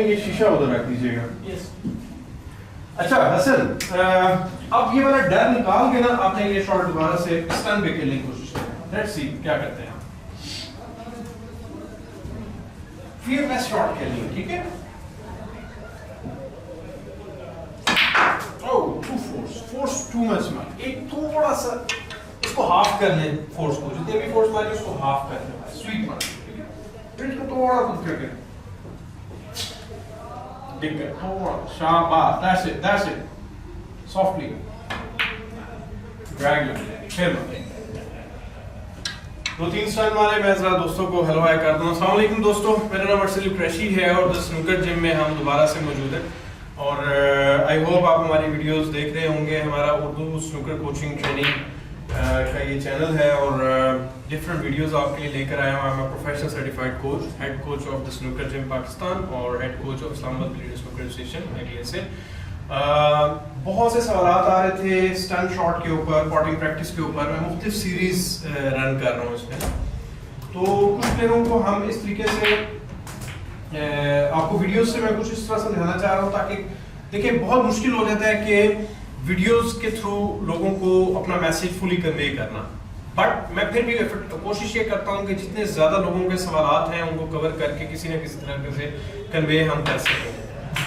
ये शीशा उधर रख दीजिएगा। यस। अच्छा हसन, अब ये वाला डर निकाल के ना आपने ये शॉट दोबारा से स्टन पे खेलने की कोशिश करें। लेट्स सी क्या करते हैं। फियरलेस शॉट खेलिए, ठीक है। ओह टू फोर्स टू मच मार, एक थोड़ा सा इसको हाफ कर लें, फोर्स को जितने भी फोर्स मारिए उसको हाफ कर लें, स्वीप मार, ठीक है। फिर इसको थोड़ा कुछ करके ठीक है, थोड़ा शाबाश, that's it, softly, drag it, फिर 2-3 स्टन मारे। मैं जरा दोस्तों को हेलो हाय कर दूं। अस्सलाम वालेकुम दोस्तों, मेरा नाम अर्सल कुरैशी है और द स्नूकर जिम में हम दोबारा से मौजूद हैं और आई होप आप हमारी वीडियोस देख रहे होंगे। हमारा उर्दू स्नूकर कोचिंग ट्रेनिंग का ये चैनल है और डिफरेंट वीडियोस आपके लिए लेकर आया हूँ। मैं professional certified coach, head coach of the snooker gym Pakistan और head coach of Islamabad brilliant snooker association IBSA। बहुत से सवाल आ रहे थे स्टन शॉट के ऊपर, पॉटिंग प्रैक्टिस के ऊपर। मैं मुख्तलिफ सीरीज रन कर रहा हूँ इसमें, तो कुछ प्लेयरों को हम इस तरीके से आपको वीडियोस से मैं कुछ इस तरह समझाना चाह रहा हूँ ताकि देखिए बहुत मुश्किल हो जाता है कि वीडियोस के थ्रू लोगों को अपना मैसेज फुली कन्वे करना, बट मैं फिर भी कोशिश ये करता हूँ कि जितने ज़्यादा लोगों के सवालात हैं उनको कवर करके किसी न किसी तरह से कन्वे हम कर सकें।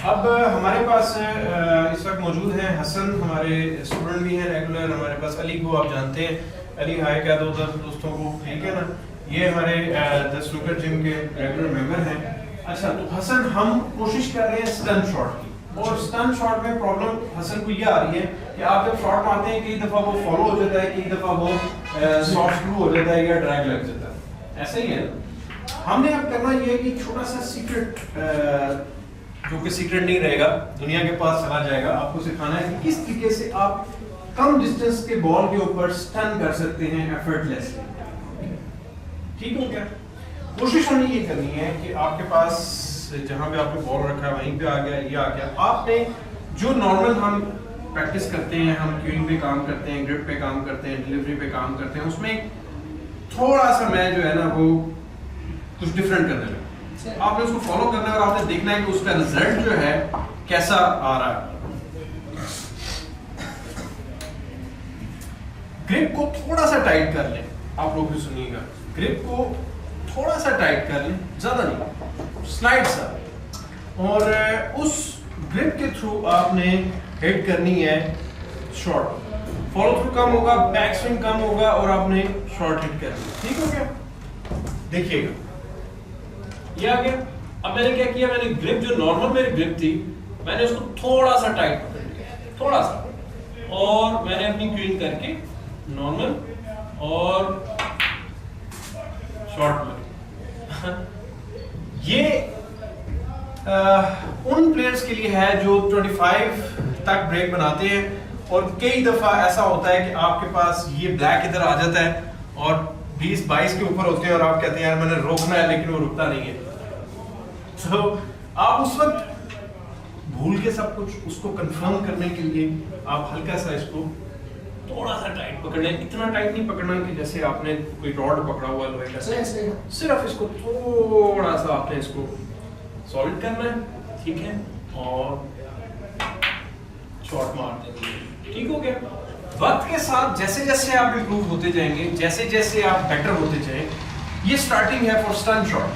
अब हमारे पास इस वक्त मौजूद हैं हसन, हमारे स्टूडेंट भी हैं रेगुलर। हमारे पास अली को आप जानते हैं, अली हाय कह दो उधर दोस्तों को, ठीक है ना। ये हमारे द स्नूकर जिम के रेगुलर मेंबर हैं। अच्छा तो हसन, हम कोशिश कर रहे हैं स्टन शॉट की, और स्टन शॉट में प्रॉब्लम हसन को ये आ रही है कि आप जब शॉट मारते हैं कई दफ़ा वो फॉलो हो जाता है, कई दफ़ा वो सॉफ्ट स्क्रू हो जाता है या ड्रैग लग जाता है, ऐसा ही है ना। हमने अब करना ये है कि छोटा सा सीक्रेट, जो कि सीक्रेट नहीं रहेगा, दुनिया के पास चला जाएगा, आपको सिखाना है कि किस तरीके से आप कम डिस्टेंस के बॉल के ऊपर स्टन कर सकते हैं एफर्टलेसली। ठीक हो गया। कोशिश हमें ये करनी है कि आपके पास जहां पे आपने बॉल रखा है वहीं पे आ गया, ये आ गया। आपने जो नॉर्मल हम प्रैक्टिस करते हैं, हम क्यूइंग पे काम करते हैं, ग्रिप पे काम करते हैं, डिलीवरी पे काम करते हैं, उसमें थोड़ा सा मैं जो है ना वो कुछ डिफरेंट करने लगा। आपने उसको फॉलो करना है और आपने देखना है कि उसका रिजल्ट जो है कैसा आ रहा है। ग्रिप को थोड़ा सा टाइट कर लें, आप लोग भी सुनिएगा, ग्रिप को थोड़ा सा टाइट कर लें, ज्यादा नहीं, स्लाइड सा, और उस ग्रिप के थ्रू आपने हिट करनी है शॉट। फॉलो थ्रू कम होगा, बैक स्विंग कम होगा और आपने शॉट हिट करनी। ठीक हो गया। देखिएगा ये आ गया। अब मैंने क्या किया, मैंने ग्रिप जो नॉर्मल मेरी ग्रिप थी मैंने उसको थोड़ा सा टाइट पकड़ लिया, थोड़ा सा, और मैंने अपनी क्यूइंग करके नॉर्मल और शॉर्ट में ये उन प्लेयर्स के लिए है जो 25 तक ब्रेक बनाते हैं, और कई दफा ऐसा होता है कि आपके पास ये ब्लैक इधर आ जाता है और 20-22 के ऊपर होते हैं और आप कहते हैं यार मैंने रोकना है, लेकिन वो रुकता नहीं है। तो आप उस वक्त भूल के सब कुछ, उसको कंफर्म करने के लिए आप हल्का सा इसको थोड़ा सा टाइट पकड़ लें। इतना टाइट नहीं पकड़ना कि जैसे आपने कोई रॉड पकड़ा हुआ लोहे का, सिर्फ इसको थोड़ा सा आपने इसको सॉलिड करना है, ठीक है, और शॉट मार देंगे। ठीक हो गया। वक्त के साथ जैसे जैसे आप इंप्रूव होते जाएंगे, जैसे जैसे आप बेटर होते जाएं, ये स्टार्टिंग है फॉर स्टन शॉट।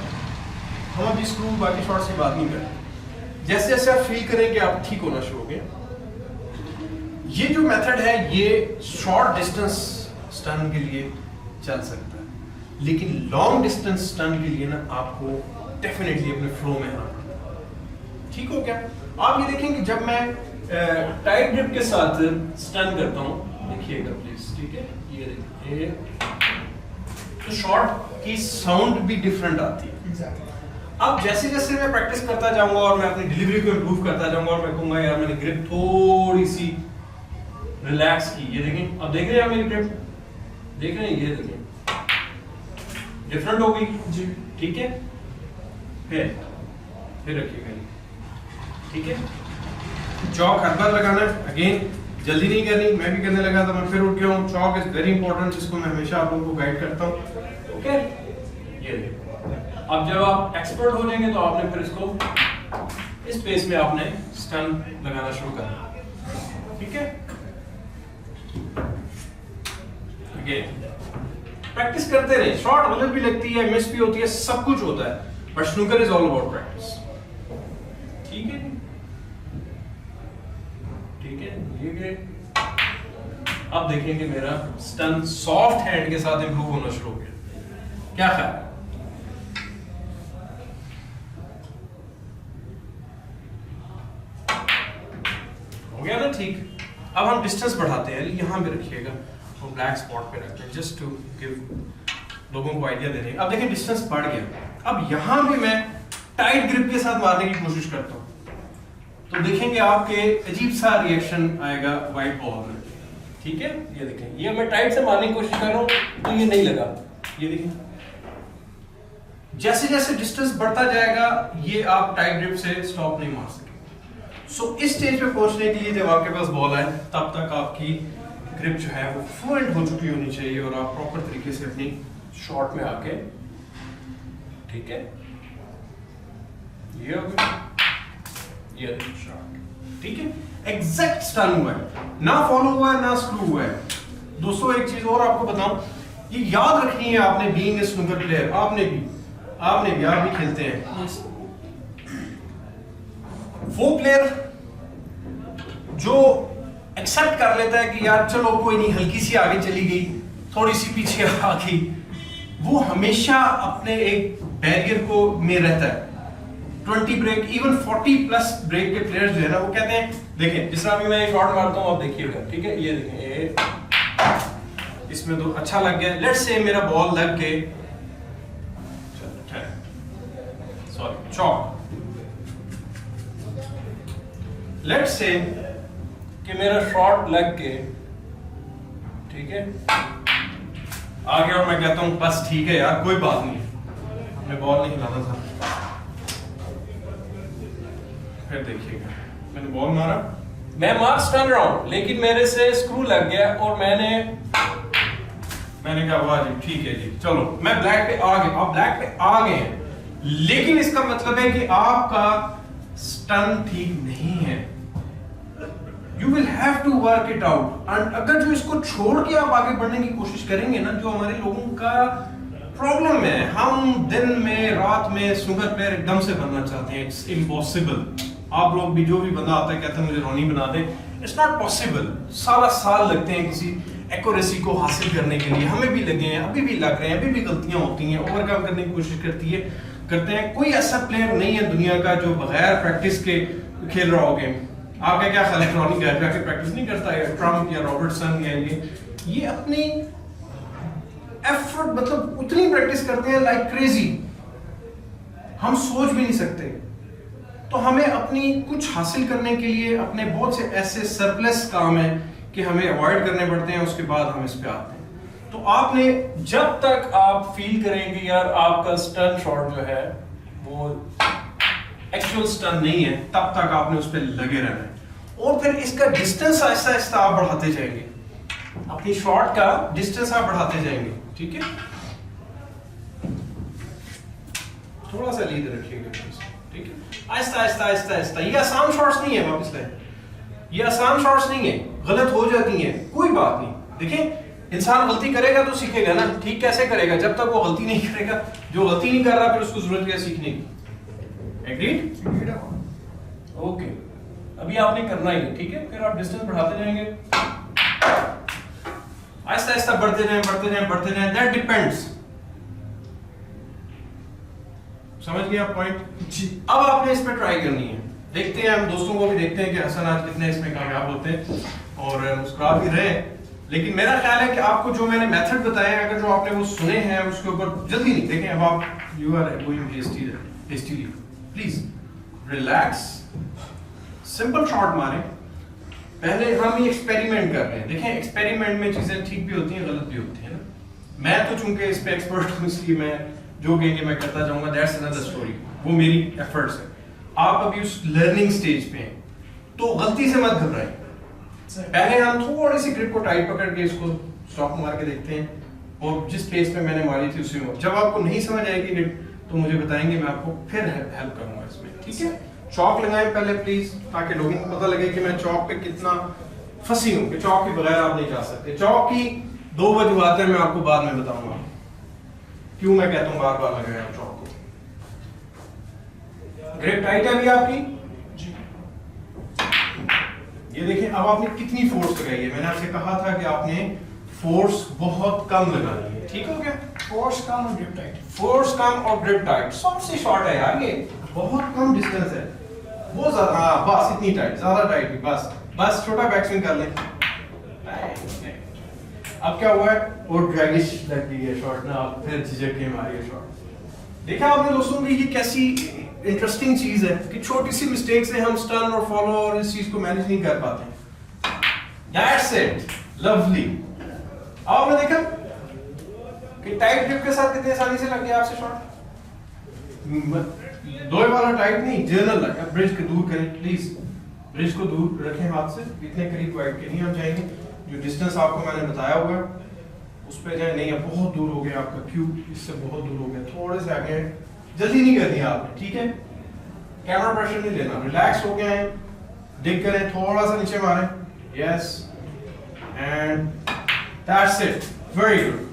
हम अभी स्क्रू बाकी शॉट्स की बात नहीं कर रहे। जैसे जैसे आप फील करेंगे आप ठीक होना शुरू हो गए। ये जो मेथड है ये शॉर्ट डिस्टेंस स्टन के लिए चल सकता है, लेकिन लॉन्ग डिस्टेंस स्टन के लिए ना आपको डेफिनेटली अपने फ्लो में आना पड़ेगा। ठीक हो गया। आप ये देखेंगे जब मैं टाइट ग्रिप के साथ स्टन करता हूं, देखिएगा प्लीज, ठीक है, ये देखिए, तो शॉट की साउंड भी डिफरेंट आती है। अब जैसे जैसे मैं प्रैक्टिस करता जाऊंगा और मैं अपनी डिलीवरी को इंप्रूव करता जाऊंगा और मैं कहूंगा यार मैंने ग्रिप थोड़ी सी रिलैक्स की, ये देखें, अब देख रहे हैं मेरी ग्रिप, देख रहे हैं, ये देखें डिफरेंट हो गई जी। ठीक है, फिर रखिएगा, ठीक है। चौक हर बार लगाना है, अगेन जल्दी नहीं करनी। मैं भी करने लगा था, मैं फिर उठ गया हूँ। चौक इज वेरी इंपॉर्टेंट, जिसको मैं हमेशा आप लोगों को गाइड करता हूँ। ओके, ये देखो, अब जब आप एक्सपर्ट हो जाएंगे तो आपने फिर इसको इस पेस में आपने स्टन लगाना शुरू करना, ठीक है। प्रैक्टिस करते रहे, शॉट गलत भी लगती है, मिस भी होती है, सब कुछ होता है, but snooker is all about practice, ठीक है, ठीक है। ये अब देखेंगे मेरा स्टन सॉफ्ट हैंड के साथ इंप्रूव होना शुरू हो गया, क्या ख्याल है? हो गया ना, ठीक। अब हम डिस्टेंस बढ़ाते हैं, यहां पे रखिएगा और ब्लैक स्पॉट पे रखते हैं, जस्ट टू गिव लोगों को आइडिया देने। अब देखिए डिस्टेंस बढ़ गया, अब यहां भी मैं टाइट ग्रिप के साथ मारने की कोशिश करता हूं, तो देखेंगे आपके अजीब सा रिएक्शन आएगा व्हाइट बॉल में, ठीक है। ये देखें, ये मैं टाइट से मारने की कोशिश कर रहा हूं तो ये नहीं लगा, ये देखें। जैसे जैसे डिस्टेंस बढ़ता जाएगा ये आप टाइट ग्रिप से स्टॉप नहीं मार सकेंगे। सो इस स्टेज पे पहुंचने के लिए जब आपके पास बॉल आए तब तक आपकी ग्रिप जो है वो फ्लुएंट हो चुकी होनी चाहिए और आप प्रॉपर तरीके से अपनी शॉट में आके, ठीक है, ये हो गया, ये शॉट, ठीक है, एग्जैक्ट स्टन हुआ है, ना फॉलो हुआ है ना स्क्रू हुआ है। दोस्तों एक चीज और आपको बताऊं, ये याद रखनी है आपने, बीइंग ए स्नूकर प्लेयर, आपने भी आप भी खेलते हैं, वो प्लेयर जो एक्सेप्ट कर लेता है कि यार चलो कोई नहीं, हल्की सी आगे चली गई, थोड़ी सी पीछे आ गई, वो हमेशा अपने एक बैरियर को में रहता है। 20 ब्रेक, इवन 40 प्लस ब्रेक के प्लेयर्स जो है ना, वो कहते हैं, देखें जिस तरह अभी मैं शॉट मारता हूं, आप देखिएगा, ठीक है, ये देखें, ये इसमें तो अच्छा लग गया, लेट्स से मेरा बॉल लग के, सॉरी चॉक, लेट्स से कि मेरा शॉट लग के, ठीक है, आ गया और मैं कहता हूं बस ठीक है यार, कोई बात नहीं, मैं बॉल नहीं हिलाना था। फिर देखिएगा मैंने बॉल मारा, मैं मार स्टन रहा हूं, लेकिन मेरे से स्क्रू लग गया और मैंने कहा वाह जी ठीक है जी, चलो मैं ब्लैक पे आ गया, आप ब्लैक पे आ गए हैं, लेकिन इसका मतलब है कि आपका स्टन ठीक नहीं है। You will have to work it out, and अगर जो इसको छोड़ के आप आगे बढ़ने की कोशिश करेंगे ना, जो हमारे लोगों का प्रॉब्लम है, हम दिन में रात में स्नूकर प्लेयर एकदम से बनना चाहते हैं, इट्स इम्पॉसिबल। आप लोग भी, जो भी बंदा आता है कहते हैं मुझे रोनी बना दे, इट्स नॉट पॉसिबल। साल लगते हैं किसी एक्यूरेसी को हासिल करने के लिए, हमें भी लगे हैं, अभी भी लग रहे हैं, अभी भी गलतियां होती हैं, ओवरकम करने की कोशिश करते हैं। कोई ऐसा प्लेयर नहीं है दुनिया का जो बगैर प्रैक्टिस के खेल रहा हो गेम। आपका क्या ख्याल है, रोनी घर जाके प्रैक्टिस नहीं करता है, ट्रम्प या रॉबर्टसन या ये अपनी एफर्ट, मतलब उतनी प्रैक्टिस करते हैं लाइक क्रेजी, हम सोच भी नहीं सकते। तो हमें अपनी कुछ हासिल करने के लिए अपने बहुत से ऐसे सरप्लस काम है कि हमें अवॉइड करने पड़ते हैं, उसके बाद हम इस पे आते हैं। तो आपने जब तक आप फील करेंगे यार आपका स्टन शॉट जो है वो एक्चुअल स्टन नहीं है, तब तक आपने उस पर लगे रहना है। और फिर इसका डिस्टेंस आहिस्ता आहिस्ता आप बढ़ाते जाएंगे, अपनी शॉट का डिस्टेंस आप बढ़ाते जाएंगे, ठीक है। थोड़ा सा लीड रखिएगा, ठीक है, आहिस्ता आहिस्ता आहिस्ता आहिस्ता। ये आसान शॉट्स नहीं है, वापस लाए, ये आसान शॉट्स नहीं है, गलत हो जाती हैं, कोई बात नहीं। देखिए इंसान गलती करेगा तो सीखेगा ना, ठीक कैसे करेगा, जब तक वो गलती नहीं करेगा, जो गलती नहीं कर रहा फिर उसको जरूरत क्या सीखने की। एग्रीड? ओके, अभी आपने करना ही है, ठीक है। फिर आप डिस्टेंस बढ़ाते जाएंगे, आहिस्ता आहिस्ता बढ़ते जाएं, दैट डिपेंड्स। समझ गए आप पॉइंट जी। अब आपने इस पे ट्राई करनी है, देखते हैं, हम दोस्तों को भी देखते हैं कि हसन आज कितने इसमें कामयाब होते हैं और मुस्कुरा भी रहे। लेकिन मेरा ख्याल है कि आपको जो मैंने मेथड बताया है, अगर जो आपने वो सुने हैं उसके ऊपर जल्दी नहीं देखें। अब आप you are going hastily, please relax, simple shot मारें। पहले हम ये एक्सपेरिमेंट कर रहे हैं, देखें एक्सपेरिमेंट में चीजें ठीक भी होती हैं, गलत भी होती हैं ना। मैं तो चूंकि इस पे एक्सपर्ट हूं, इसलिए मैं जो कहेंगे मैं करता जाऊंगा, दैट्स अनदर स्टोरी, वो मेरी एफर्ट्स है। आप अभी उस लर्निंग स्टेज पे हैं, तो गलती से मत घबराएं। पहले हम थोड़ी सी ग्रिप को टाइट पकड़ के इसको स्टॉप मार के देखते हैं, और जिस पेस पे मैंने मारी थी उसी में। जब आपको नहीं समझ आएगी ग्रिप तो मुझे बताएंगे, मैं आपको फिर हेल्प करूंगा इसमें, ठीक है। चौक लगाएं पहले प्लीज, ताकि लोगों को पता लगे कि मैं चौक पे कितना फंसी हूं, कि चौक के बगैर आप नहीं जा सकते। चौक की 2 वजूहात है, मैं आपको बाद में बताऊंगा क्यों मैं कहता हूं बार बार लगाएं आप चौक को। ग्रिप टाइट है अभी आपकी जी। ये देखें अब आपने कितनी फोर्स लगाई है। मैंने आपसे कहा था कि आपने फोर्स बहुत कम लगानी है, ठीक हो गया? फोर्स कम और ग्रिप टाइट, फोर्स कम और ग्रिप टाइट, सबसे शॉर्ट है यार, ये बहुत कम डिस्टेंस है, बहुत ज्यादा। हाँ बस इतनी टाइट, ज्यादा टाइट भी, बस बस छोटा बैक स्विंग कर लें। अब क्या हुआ है, वो ड्रैगिश लग गई है शॉट ना, फिर झिझक के मारी है शॉट। देखा आपने दोस्तों कि ये कैसी इंटरेस्टिंग चीज है कि छोटी सी मिस्टेक से हम स्टर्न और फॉलो और इस चीज को मैनेज नहीं कर पाते। That's it, lovely. आपने देखा कि टाइट ग्रिप के साथ कितनी आसानी से लग गया आपसे शॉट। दो वाला टाइट नहीं, जर्नल लगा। ब्रिज को दूर करें प्लीज, ब्रिज को दूर रखें हाथ से, इतने करीब वाइड के नहीं हम जाएंगे। जो डिस्टेंस आपको मैंने बताया हुआ उस पे जाए, नहीं है बहुत दूर हो गया आपका क्यू, इससे बहुत दूर हो गया, थोड़े से आगे, जल्दी नहीं करनी आपने, ठीक है? कैमरा प्रेशर नहीं लेना, रिलैक्स हो गया है, डिग करें, थोड़ा सा नीचे मारें, yes and that's it, very good.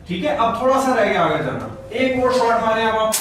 ठीक है, अब थोड़ा सा रह गया आगे जाना, एक और शॉट मारें अब आप।